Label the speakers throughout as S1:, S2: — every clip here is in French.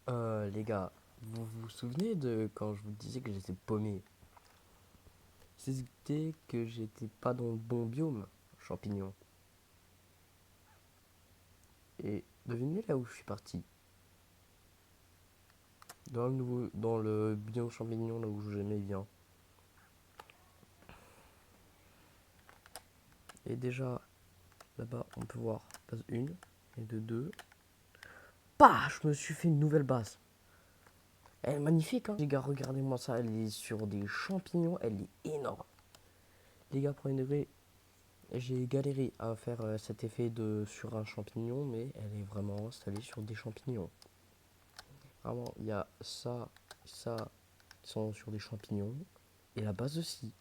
S1: Les gars, vous vous souvenez de quand je vous disais que j'étais paumé? C'était que j'étais pas dans le bon biome, champignon. Et devinez là où je suis parti. Dans le biome champignon, là où j'aimais bien. Et déjà, là-bas, on peut voir base 1 et de 2. Bah, je me suis fait une nouvelle base. Elle est magnifique, hein. Les gars, regardez-moi ça, elle est sur des champignons, elle est énorme. Les gars, premier degré, j'ai galéré à faire cet effet sur un champignon, mais elle est vraiment installée sur des champignons. Vraiment, il y a ça, qui sont sur des champignons, et la base aussi.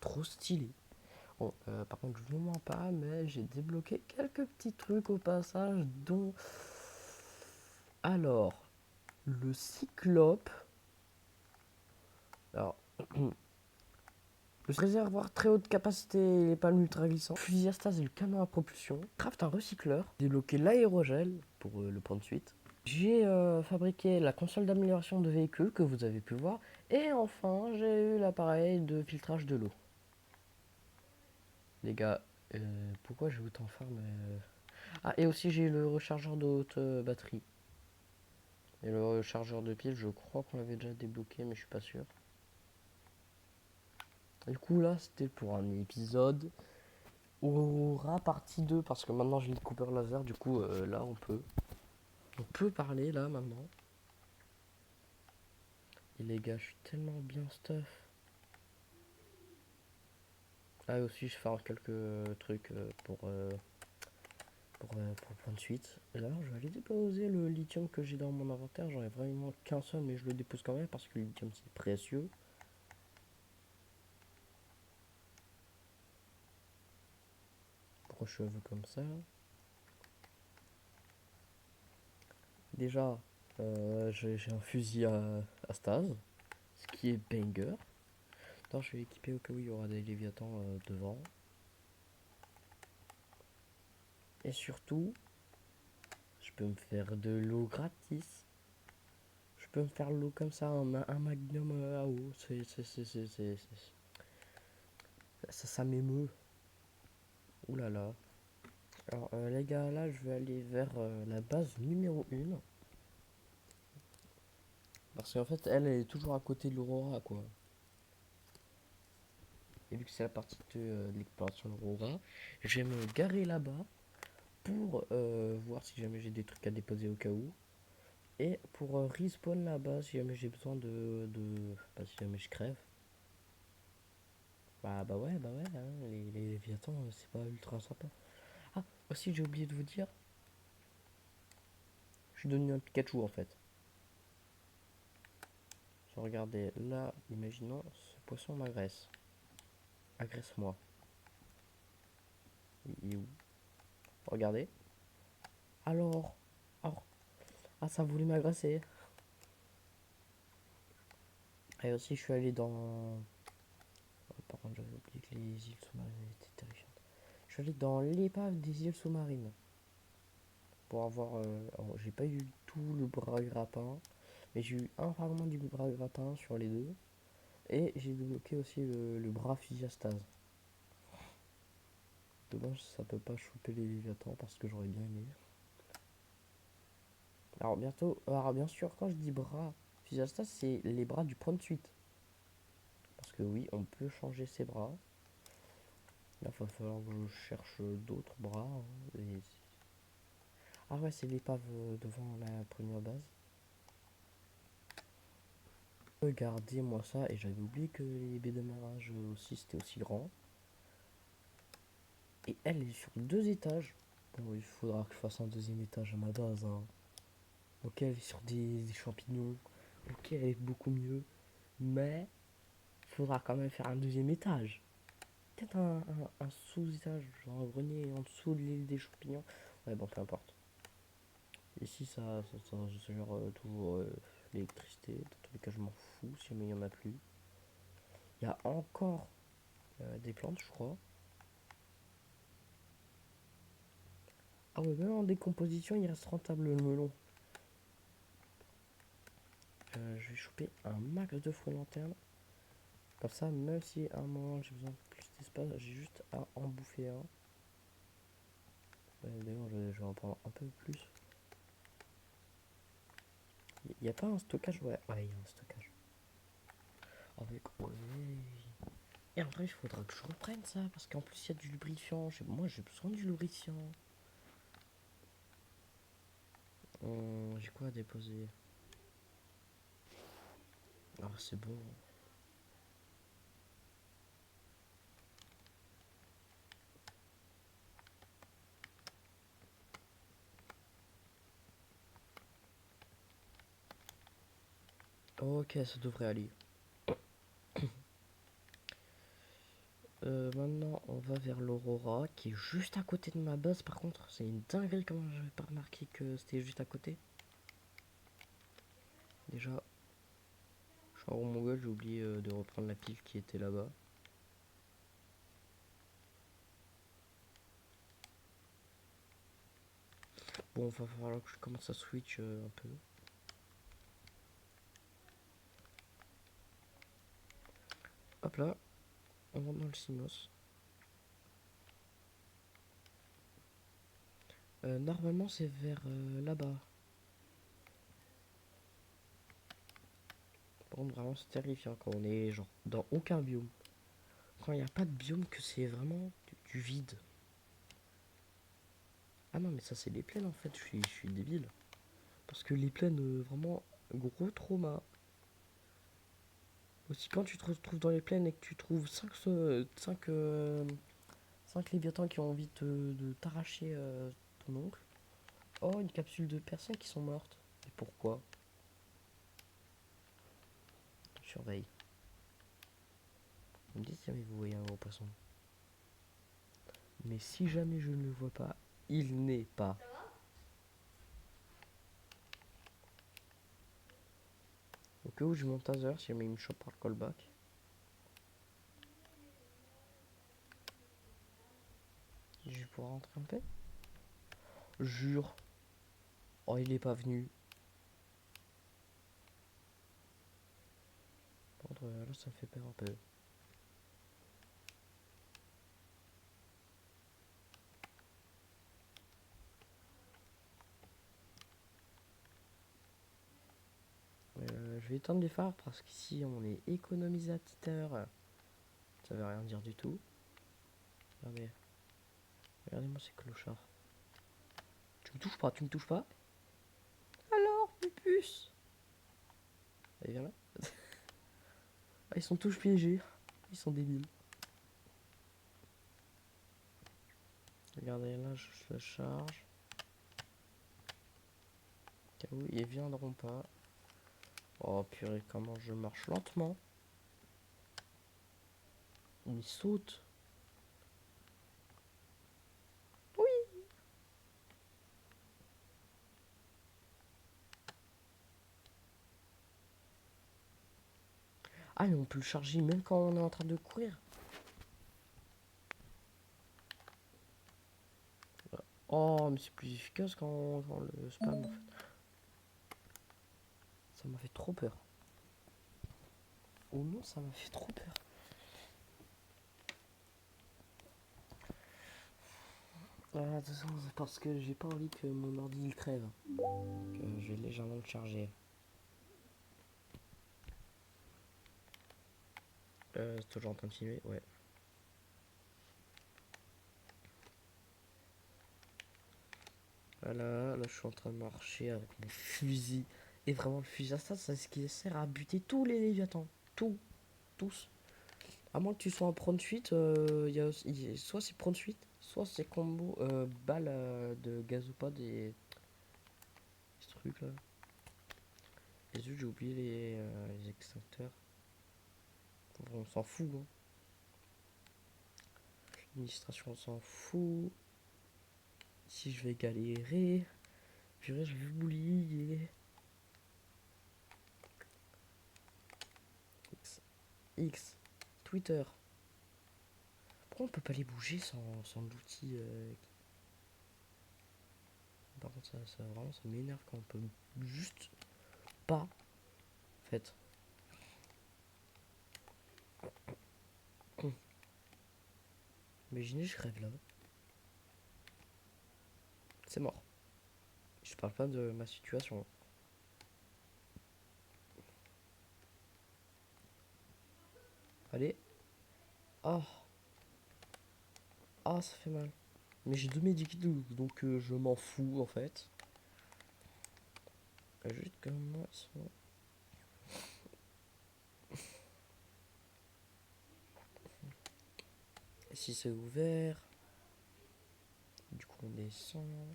S1: Trop stylé. Bon, par contre, je vous mens pas, mais j'ai débloqué quelques petits trucs au passage, dont... Alors, le cyclope. Alors, le réservoir très haute capacité et les palmes ultra glissants. Fusil à stase et le canon à propulsion. Craft un recycleur. Débloquer l'aérogel pour le point de suite. J'ai fabriqué la console d'amélioration de véhicules que vous avez pu voir. Et enfin, j'ai eu l'appareil de filtrage de l'eau. Les gars, pourquoi j'ai autant faim Ah, et aussi j'ai eu le rechargeur de haute batterie. Et le rechargeur de pile, je crois qu'on l'avait déjà débloqué, mais je suis pas sûr. Du coup, là, c'était pour un épisode. On aura partie 2 parce que maintenant j'ai le coupeur laser. Du coup, là, on peut parler là maintenant. Et les gars, je suis tellement bien stuff. Ah, et aussi, je vais faire quelques trucs pour le point de suite. Et d'ailleurs, je vais aller déposer le lithium que j'ai dans mon inventaire. J'en ai vraiment qu'un seul, mais je le dépose quand même parce que le lithium c'est précieux. Pourquoi je suis cheveux comme ça? Déjà, j'ai un fusil à stase, ce qui est banger. Alors, je vais équiper au cas où il y aura des léviathans devant. Et surtout, je peux me faire de l'eau gratis. Je peux me faire l'eau comme ça, un magnum à eau. Ça m'émeut. Ouh là là. Alors, les gars, là, je vais aller vers la base numéro 1. Parce qu'en fait, elle est toujours à côté de l'Aurora, quoi. Et vu que c'est la partie de l'exploration de l'Aurora, je vais me garer là-bas pour voir si jamais j'ai des trucs à déposer au cas où. Et pour respawn là-bas si jamais j'ai besoin bah, si jamais je crève. Bah ouais, hein, les Léviathans, c'est pas ultra sympa. Ah, aussi j'ai oublié de vous dire, je suis devenu un Pikachu en fait. Regardez, là, imaginons, ce poisson m'agresse. Agresse-moi. Il est où? Regardez. Alors, alors, ah, ça voulait m'agresser. Et aussi, je suis allé dans... Oh, par contre, j'avais oublié que les îles sous-marines étaient terrifiantes. Je suis allé dans l'épave des îles sous-marines. Pour avoir... alors, j'ai pas eu tout le bras grappin. Mais j'ai eu un fragment du bras grappin sur les deux. Et j'ai débloqué aussi le bras physiastase. Dommage, ça peut pas choper les Léviathans parce que j'aurais bien aimé. Alors bientôt, alors bien sûr, quand je dis bras physiastase, c'est les bras du point de suite. Parce que oui, on peut changer ses bras. Là, il va falloir que je cherche d'autres bras, hein. Ah ouais, c'est l'épave devant la première base. Regardez-moi ça, et j'avais oublié que les baies de marage aussi, c'était aussi grand. Et elle est sur 2 étages. Bon, il faudra que je fasse un deuxième étage à ma base, hein. Ok, elle est sur des champignons. Ok, elle est beaucoup mieux. Mais il faudra quand même faire un deuxième étage. Peut-être un sous-étage, genre un grenier en dessous de l'île des champignons. Ouais, bon, peu importe. Ici, ça gère toujours l'électricité. Dans tous les cas, je m'en fous si jamais il n'y en a plus. Il y a encore des plantes, je crois. Ah ouais, même en décomposition, il reste rentable le melon. Je vais choper un max de fruits lanternes. Comme ça, même si à un moment j'ai besoin de plus d'espace, j'ai juste à en bouffer un. D'ailleurs, je vais en prendre un peu plus. Il n'y a pas un stockage? Ouais, il y a un stockage. Avec. Ouais. Et en vrai, il faudra que je reprenne ça. Parce qu'en plus, il y a du lubrifiant. Moi, j'ai besoin du lubrifiant. J'ai quoi à déposer? Ah, c'est bon. Ok, ça devrait aller. Maintenant, on va vers l'Aurora, qui est juste à côté de ma base. Par contre, c'est une dinguerie comment j'avais pas remarqué que c'était juste à côté. Déjà, je suis en mongol, j'ai oublié de reprendre la pile qui était là-bas. Bon, va falloir que je commence à switch un peu. Hop là, on rentre dans le Simos. Normalement, c'est vers là-bas. Par contre, vraiment, c'est terrifiant quand on est genre dans aucun biome. Quand il n'y a pas de biome, que c'est vraiment du vide. Ah non, mais ça, c'est les plaines en fait, je suis débile. Parce que les plaines, vraiment, gros trauma. Aussi, quand tu te retrouves dans les plaines et que tu trouves 5 léviathans qui ont envie de t'arracher ton oncle. Oh, une capsule de personnes qui sont mortes. Et pourquoi? Je surveille. Vous me dites si jamais vous voyez un gros poisson. Mais si jamais je ne le vois pas, il n'est pas. Au cas où je monte taser, si jamais il me chope par le callback. Je vais pouvoir rentrer en paix. Jure. Oh, il est pas venu. Par contre, là, ça me fait peur un peu. Je vais éteindre les phares parce qu'ici, on est économisateur. Ça veut rien dire du tout. Regardez. Regardez-moi ces clochards. Tu me touches pas, tu me touches pas. Alors, Pupus. Allez, viens là. Ah, ils sont tous piégés. Ils sont débiles. Regardez, là, je le charge. Cas où ils viendront pas. Oh purée, comment je marche lentement. Ils sautent. Oui. Ah, mais on peut le charger même quand on est en train de courir. Oh, mais c'est plus efficace quand le spam, en fait. Ça m'a fait trop peur. Oh non, ça m'a fait trop peur. De toute façon, c'est parce que j'ai pas envie que mon ordi il crève. Donc, je vais légèrement le charger. C'est toujours en train de filmer, ouais. Voilà, là je suis en train de marcher avec mon fusil. Et vraiment, le fusil à ça, c'est ce qui sert à buter tous les léviathans. Tous. À moins que tu sois en prendre suite, soit c'est prendre suite, soit c'est combo balle de gazopod et ce truc là. Et zut, j'ai oublié les extincteurs. Bon, on s'en fout. Hein. L'administration, on s'en fout. Si je vais galérer, purée, je vais oublier. X, Twitter. Pourquoi on peut pas les bouger sans l'outil Ça vraiment, ça m'énerve quand on peut juste pas, en fait. Imaginez, je rêve là. C'est mort. Je parle pas de ma situation. Allez. Oh. Ah, ça fait mal. Mais j'ai 2 medikits, donc je m'en fous en fait. Juste comme moi, sinon. Si c'est ouvert. Du coup, on descend.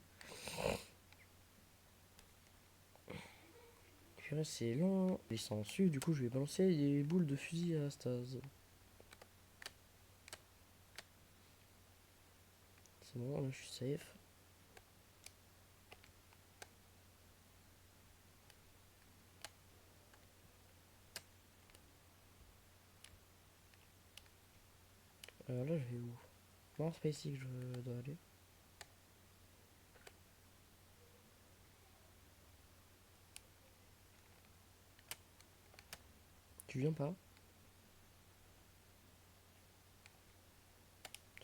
S1: Purée, c'est long. Ils sont dessus, du coup, je vais balancer les boules de fusil à Stase. C'est bon, là, je suis safe. Là, je vais où? Non, c'est pas ici que je dois aller. Tu viens pas?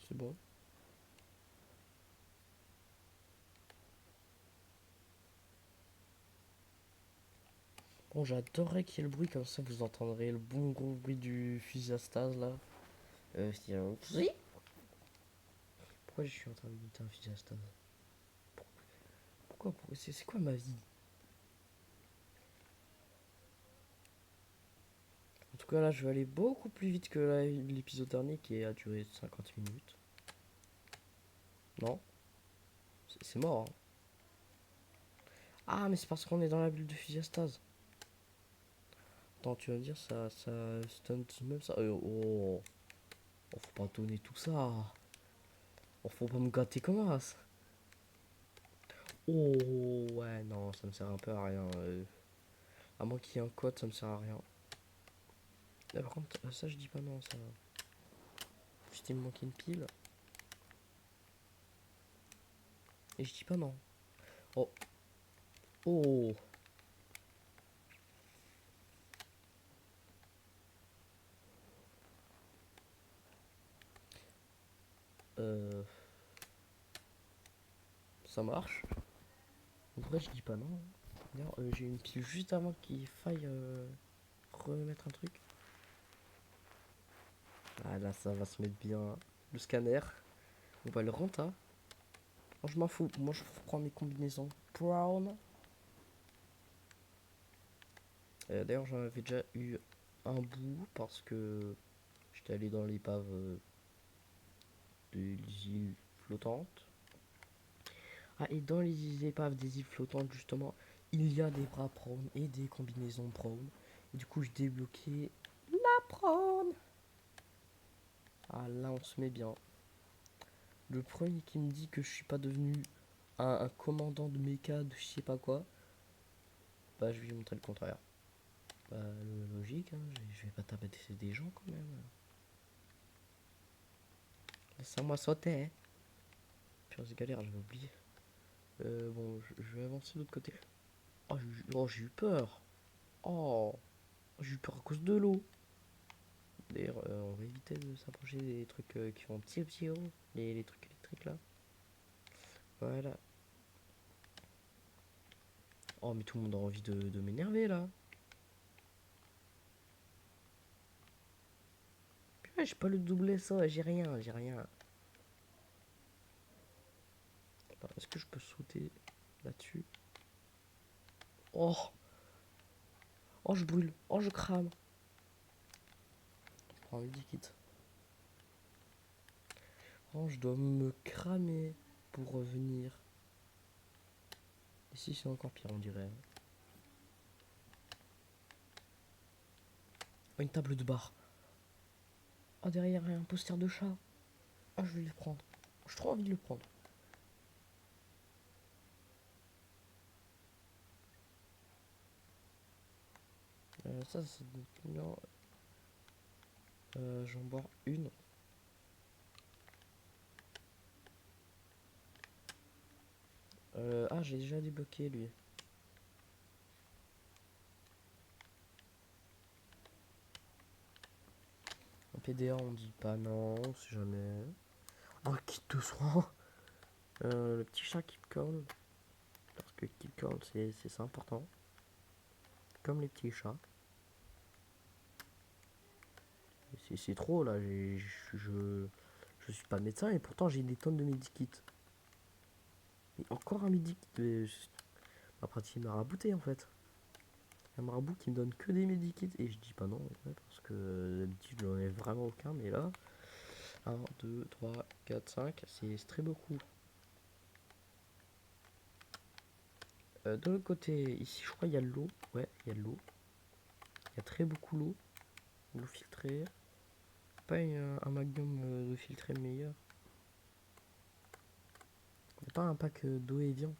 S1: C'est bon. Bon, j'adorerais qu'il y ait le bruit, comme ça vous entendrez le bon gros bruit du fusil à Stase là. C'est un fusil. Pourquoi je suis en train de buter un fusil à Stase? Pourquoi c'est quoi ma vie? En tout cas, là, je vais aller beaucoup plus vite que l'épisode dernier qui a duré 50 minutes. Non? C'est mort, hein. Ah, mais c'est parce qu'on est dans la bulle de fusil à Stase. Attends, tu vas me dire, ça stunt même ça. Oh, faut pas donner tout ça. Oh, faut pas me gâter comme ça. Oh, ouais, non, ça me sert un peu à rien. À moins qu'il y ait un code, ça me sert à rien. Par contre, ça, je dis pas non, ça. Juste, il me manquait une pile. Et je dis pas non. Oh, oh. Euh, ça marche. En vrai, je dis pas non. D'ailleurs, j'ai une pile juste avant qu'il faille remettre un truc. Ah là, ça va se mettre bien. Le scanner. On va le rentrer. Moi, je m'en fous. Moi, je prends mes combinaisons brown. D'ailleurs, j'en avais déjà eu un bout parce que j'étais allé dans l'épave des îles flottantes. Ah, et dans les épaves des îles flottantes, justement, il y a des bras brown et des combinaisons brown. Et du coup, je débloquais la brown. Ah, là, on se met bien. Le premier qui me dit que je suis pas devenu un commandant de méca de je sais pas quoi, bah, je vais lui montrer le contraire. Bah, logique, hein, je vais pas tabasser des gens quand même. Laisse-moi sauter, hein. Pire, c'est galère, j'avais oublié. Bon, je vais avancer de l'autre côté. Oh, j'ai eu peur. Oh, j'ai eu peur à cause de l'eau. D'ailleurs, on va éviter de s'approcher des trucs qui font petit petit haut. Les trucs électriques là. Voilà. Oh, mais tout le monde a envie de m'énerver là. Putain, j'ai pas le double ça, j'ai rien, j'ai rien. Est-ce que je peux sauter là-dessus? Oh, oh, je brûle. Oh, je crame. Je prends un medikit. Oh, je dois me cramer pour revenir. Ici, c'est encore pire, on dirait. Oh, une table de bar. Oh, derrière, il y a un poster de chat. Oh, je vais le prendre. J'ai trop envie de le prendre. Ça, c'est... Non. J'en bois une. Ah, j'ai déjà débloqué lui. En PDA, on dit pas non, si jamais. Oh, kit de soin. Le petit chat qui corne. Parce que qui corne, c'est important. Comme les petits chats. C'est trop là. Je suis pas médecin et pourtant j'ai des tonnes de medikits. Et encore un medikit. Ma pratique m'a rabouté en fait. Un marabout qui me donne que des medikits et je dis pas non ouais, parce que d'habitude j'en ai vraiment aucun mais là 1, 2, 3, 4, 5 c'est très beaucoup. De l'autre côté ici je crois il y a de l'eau. Ouais il y a de l'eau. Il y a très beaucoup d'eau. L'eau filtrée. Pas un magnum de filtré meilleur. Il n'y a pas un pack d'eau et viande.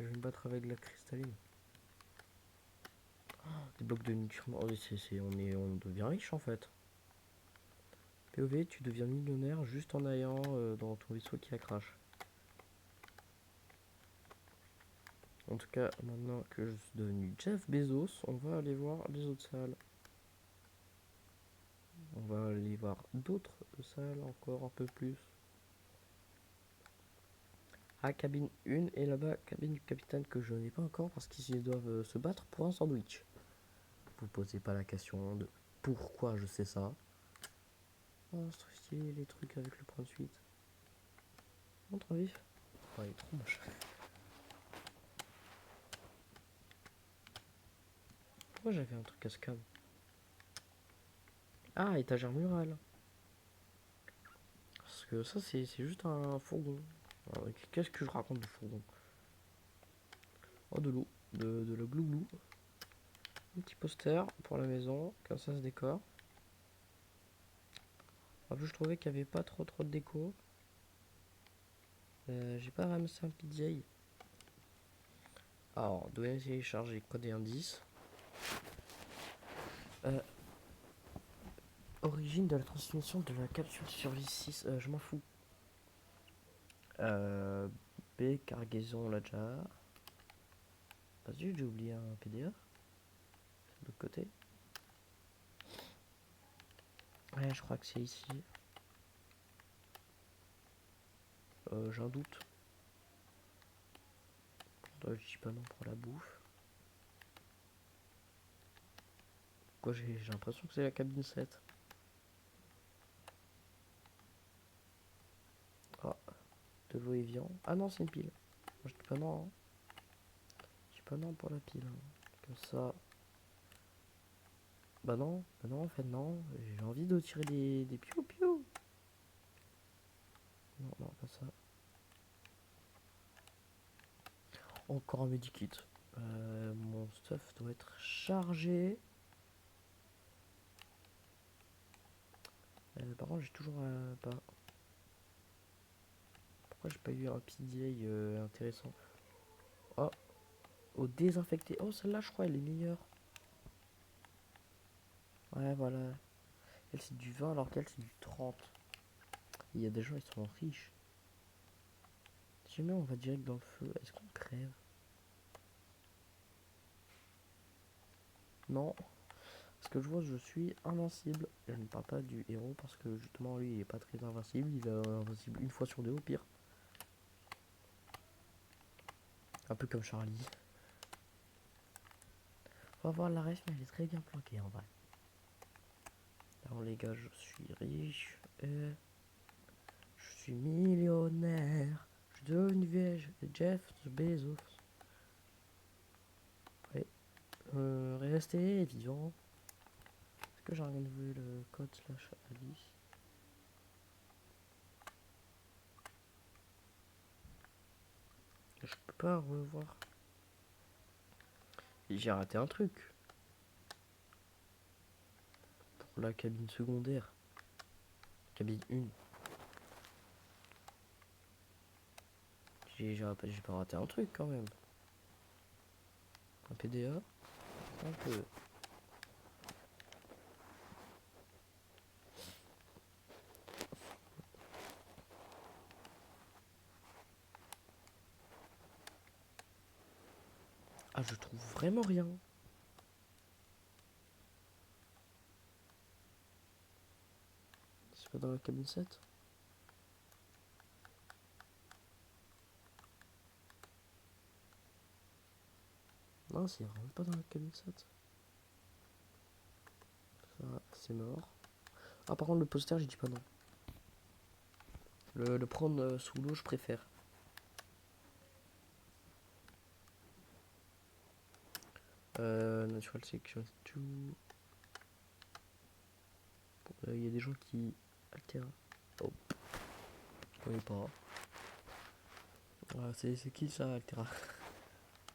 S1: Je vais me battre avec la cristalline. Oh, des blocs de nutriments. Oh, on devient riche en fait. POV, tu deviens millionnaire juste en allant dans ton vaisseau qui a crash. En tout cas, maintenant que je suis devenu Jeff Bezos, on va aller voir les autres salles. On va aller voir d'autres salles encore un peu plus. Ah, cabine 1 et là-bas, cabine du capitaine que je n'ai pas encore parce qu'ils doivent se battre pour un sandwich. Vous posez pas la question de pourquoi je sais ça. Oh, c'est trop stylé les trucs avec le point de suite. Montre vif. Oh, il est trop moche. Pourquoi j'avais un truc à scan? Ah, étagère murale. Parce que ça, c'est juste un fourgon. Qu'est-ce que je raconte du fourgon? Oh, de l'eau. De la glouglou. Un petit poster pour la maison. Comme ça se décore. En plus, je trouvais qu'il n'y avait pas trop de déco. J'ai pas ramassé un PDA. Alors, données télécharger, code et indice. Origine de la transmission de la capsule survie 6. Je m'en fous. B, cargaison, on l'a déjà. Vas-y, j'ai oublié un PDA. De l'autre côté. Ouais, je crois que c'est ici. J'ai un doute. Je dis pas non pour la bouffe. Quoi, j'ai l'impression que c'est la cabine 7. Ah, de l'eau et viande. Ah non, c'est une pile. Moi, je dis pas non. Hein. Je dis pas non pour la pile. Hein. Comme ça. Bah non, en fait non. J'ai envie de tirer des piou-piou. Non, non, pas ça. Encore un medikit. Mon stuff doit être chargé. Par contre, j'ai toujours pas. Pourquoi j'ai pas eu un PDA intéressant? Oh, au désinfecté. Oh, celle-là, je crois, elle est meilleure. Ouais, voilà. Elle, c'est du 20 alors qu'elle, c'est du 30. Il y a des gens, ils sont riches. Si jamais on va direct dans le feu, est-ce qu'on crève? Non. Parce que je vois, je suis invincible. Je ne parle pas du héros parce que justement, lui, il est pas très invincible. Il est invincible une fois sur deux au pire. Un peu comme Charlie. On va voir la ref, mais elle est très bien planquée en vrai. Alors les gars, je suis riche. Et je suis millionnaire. Je suis devenu Jeff Bezos. Ouais. Restez vivant. Est-ce que j'ai vu le code slash Alice? Je peux pas revoir. J'ai raté un truc. Pour la cabine secondaire. Cabine 1. J'ai pas raté un truc quand même. Un PDA. Un peu. Ah, je trouve vraiment rien. C'est pas dans la cabine 7? Non, c'est vraiment pas dans la cabine 7. Ça, c'est mort. Ah, par contre, le poster, j'ai dit pas non. Le prendre sous l'eau, je préfère. Natural Selection 2. Il y a des gens qui altèrent. Oh, je connais pas. C'est qui ça, Altera?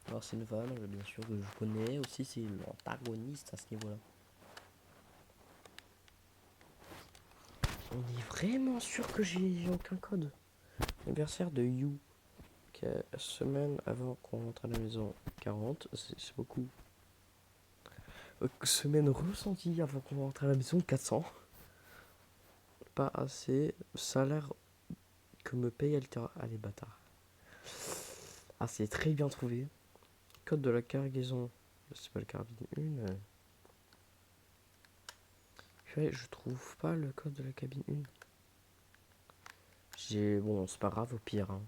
S1: Alors, c'est une vanne, bien sûr, que je connais. Aussi, c'est l'antagoniste à ce niveau-là. On est vraiment sûr que j'ai aucun code. Anniversaire de You. Semaine avant qu'on rentre à la maison. 40, c'est beaucoup. Semaine ressentie avant qu'on rentre à la maison. 400. Pas assez. Salaire que me paye Altera. Allez, bâtard. Ah, c'est très bien trouvé. Code de la cargaison. C'est pas le carabine 1. Je trouve pas le code de la cabine 1. Bon, c'est pas grave, au pire. Hein.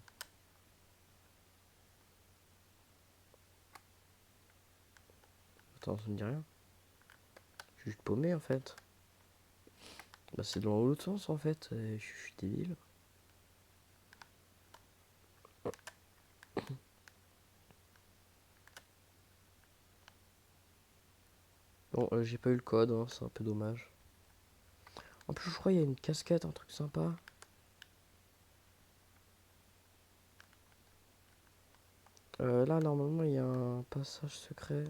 S1: Attends, ça me dit rien. Je suis juste paumé en fait. Bah, c'est dans l'autre sens en fait. Je suis débile. Bon, j'ai pas eu le code, hein, c'est un peu dommage. En plus, je crois qu'il y a une casquette, un truc sympa. Là, normalement, il y a un passage secret.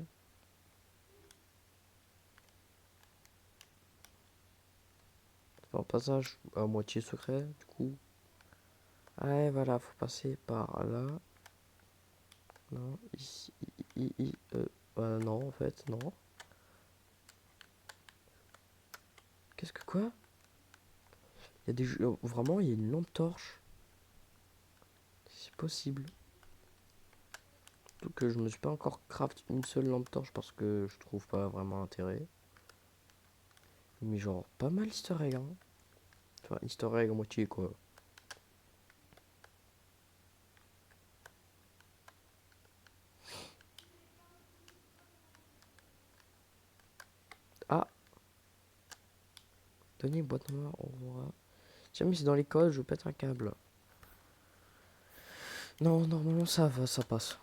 S1: Enfin, un passage à moitié secret, du coup. Ouais, voilà, faut passer par là. Non, ici, non, en fait, non. Qu'est-ce que quoi? Il y a des jeux. Vraiment, il y a une lampe torche. C'est possible. Surtout que je me suis pas encore craft une seule lampe torche parce que je trouve pas vraiment intérêt. Mais genre, pas mal easter egg, hein. Enfin, easter egg à moitié, quoi. Ah, donnez boîte noire, on verra. Tiens, mais c'est dans les codes, je pète un câble. Non, normalement ça va, ça passe.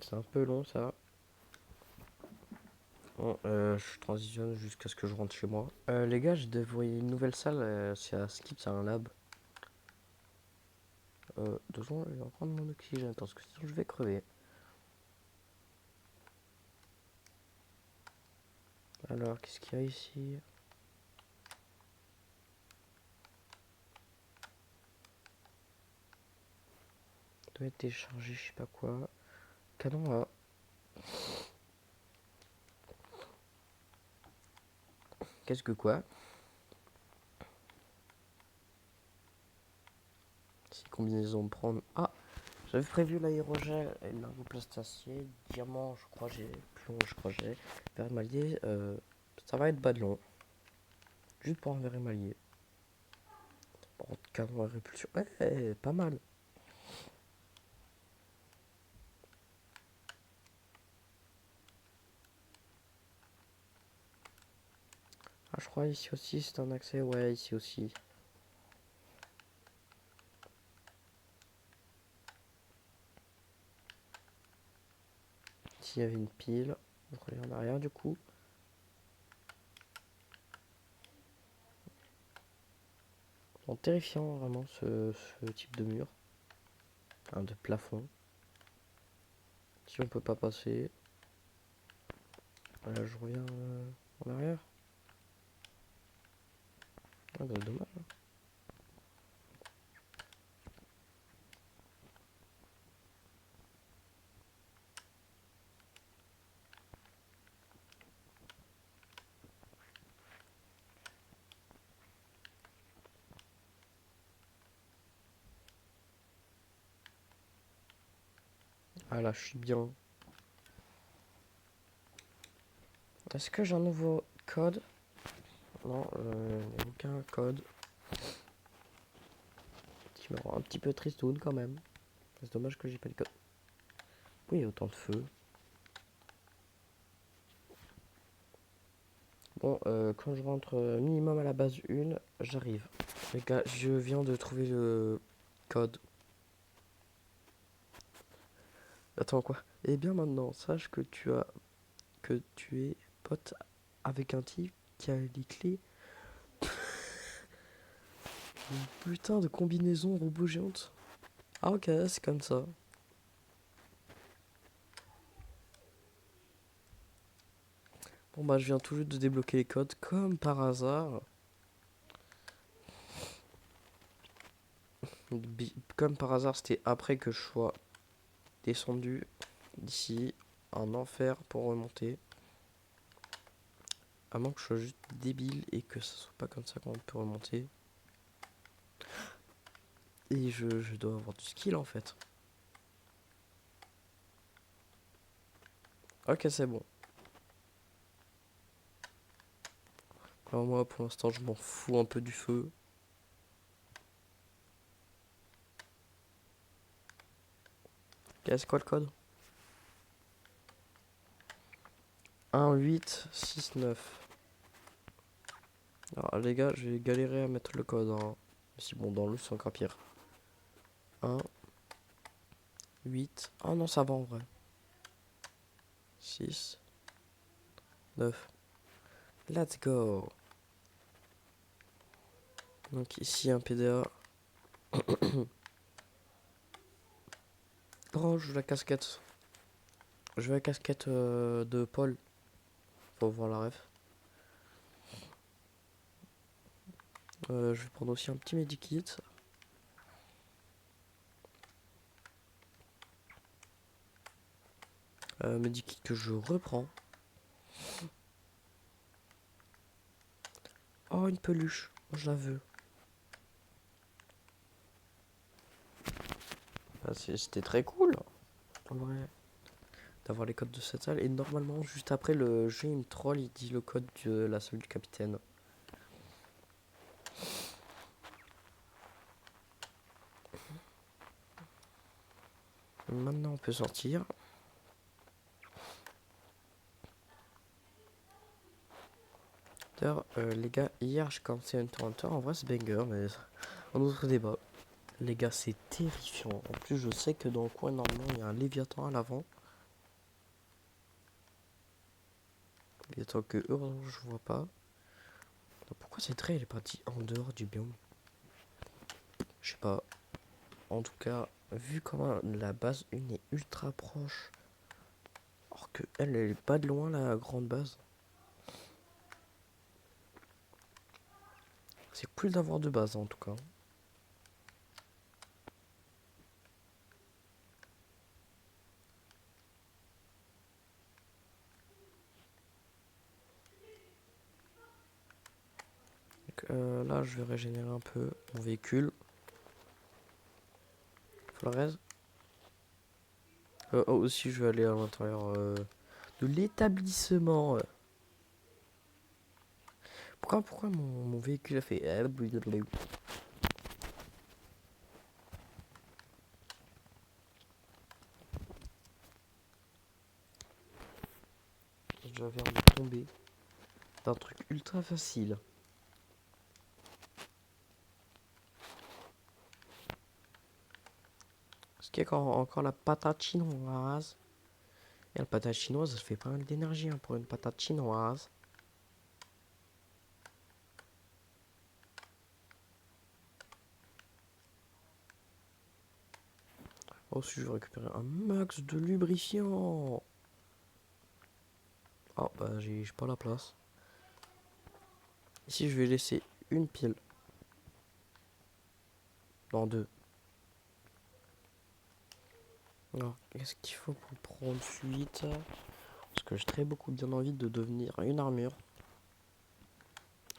S1: C'est un peu long ça. Bon, je transitionne jusqu'à ce que je rentre chez moi. Les gars, j'ai dévoyé une nouvelle salle, c'est à Skip, c'est un lab. 2 secondes, je vais reprendre mon oxygène parce que sinon je vais crever. Alors, qu'est-ce qu'il y a ici? Doit être téléchargé, je sais pas quoi. Canon A. Qu'est-ce que quoi? Si combinaison prendre. Ah! J'avais prévu l'aérogel et l'argoplastacé, diamant, je crois j'ai, plomb, je crois j'ai, verre émaillé, ça va être bas de long. Juste pour un verre émaillé. Par contre, canon à répulsion, ouais, pas mal. Ah, je crois ici aussi c'est un accès, ouais, ici aussi. Ici il y avait une pile, je reviens en arrière du coup. Bon, terrifiant vraiment ce type de mur. Un de plafond. Si on peut pas passer. Là je reviens en arrière. Ah bah dommage. Hein. Ah là, je suis bien. Est-ce que j'ai un nouveau code? Non, il n'y a aucun code. Qui me rend un petit peu tristoun quand même. C'est dommage que j'ai pas de code. Oui, il y a autant de feu. Bon, quand je rentre minimum à la base 1, j'arrive. Les gars, je viens de trouver le code. Attends, quoi? Eh bien maintenant, sache que tu es pote avec un type qui a les clés. Une putain de combinaison robot géante. Ah ok, c'est comme ça. Bon bah je viens tout juste de débloquer les codes comme par hasard. Comme par hasard, c'était après que je sois descendu d'ici. Un enfer pour remonter. À moins que je sois juste débile et que ce soit pas comme ça qu'on peut remonter. Et je dois avoir du skill en fait. Ok, c'est bon. Alors moi pour l'instant je m'en fous un peu du feu. Ok, c'est quoi le code? 1869. Alors les gars, je vais galérer à mettre le code, hein. Mais si bon, dans le c'est encore pire. 1, 8. Oh non, ça va en vrai. 6, 9. Let's go. Donc ici un PDA. Oh, je veux la casquette. Je veux la casquette de Paul. Faut voir la ref. Je vais prendre aussi un petit medikit. Medikit que je reprends. Oh, une peluche. Moi, je la veux. Ah, c'était très cool. En vrai. D'avoir les codes de cette salle. Et normalement, juste après, le jeu, il me troll. Il dit le code de la salle du capitaine. Maintenant, on peut sortir. D'ailleurs, les gars, hier, j'ai commencé Hunter. En vrai, c'est banger, mais un autre débat. Les gars, c'est terrifiant. En plus, je sais que dans le coin, normalement, il y a un Léviathan à l'avant. Léviathan que, heureusement, je vois pas. Pourquoi cette raie, elle est partie en dehors du biome? Je sais pas. En tout cas, vu comment la base 1 est ultra proche, alors que elle est pas de loin, la grande base. C'est cool d'avoir deux bases, en tout cas. Donc, là, je vais régénérer un peu mon véhicule. Flores. Oh, aussi, je vais aller à l'intérieur de l'établissement. Pourquoi mon véhicule a fait... Je viens de tomber d'un truc ultra facile. Ce qui est encore la patate chinoise. Et la patate chinoise, elle fait pas mal d'énergie hein, pour une patate chinoise. Ensuite, je vais récupérer un max de lubrifiant. Oh, bah, j'ai pas la place. Ici, je vais laisser une pile. Non, deux. Alors, qu'est-ce qu'il faut pour prendre suite? Parce que j'ai très beaucoup bien envie de devenir une armure.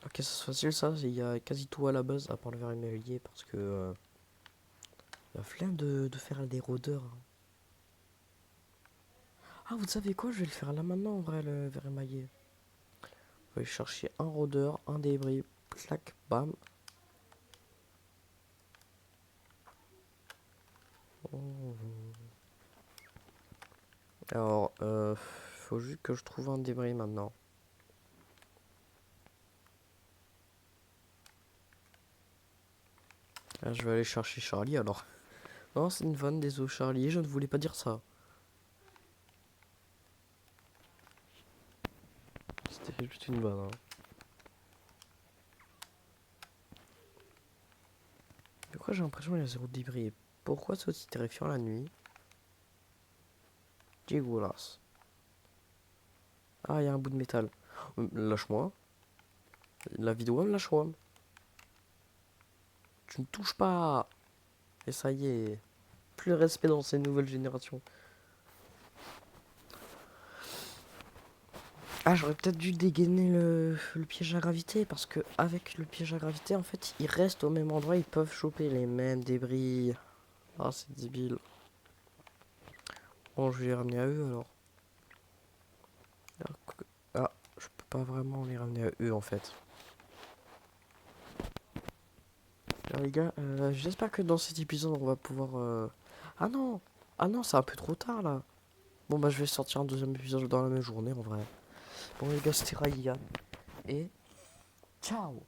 S1: Ok, c'est facile ça. Il y a quasi tout à la base, à part le verre émerveillé, parce que... la flemme de faire des rôdeurs. Ah, vous savez quoi? Je vais le faire là maintenant, en vrai, le verre émaillé. On va aller chercher un rôdeur, un débris. Clac, bam. Alors, faut juste que je trouve un débris maintenant. Ah, je vais aller chercher Charlie alors. Non, c'est une vanne, désolé Charlie, je ne voulais pas dire ça. C'était juste une vanne. Hein. Pourquoi j'ai l'impression qu'il y a zéro débris? Pourquoi c'est aussi terrifiant la nuit? Dégueulasse. Ah, il y a un bout de métal. Lâche-moi. La vidéo, lâche-moi. Tu ne touches pas. Et ça y est. Plus de respect dans ces nouvelles générations. Ah, j'aurais peut-être dû dégainer le piège à gravité. Parce que avec le piège à gravité, en fait, ils restent au même endroit. Ils peuvent choper les mêmes débris. Ah, c'est débile. Bon, je vais les ramener à eux alors. Ah, je peux pas vraiment les ramener à eux en fait. Alors, les gars, j'espère que dans cet épisode on va pouvoir. Ah non! Ah non, c'est un peu trop tard là! Bon, bah, je vais sortir un deuxième épisode dans la même journée en vrai. Bon, les gars, c'était Ryan. Et ciao!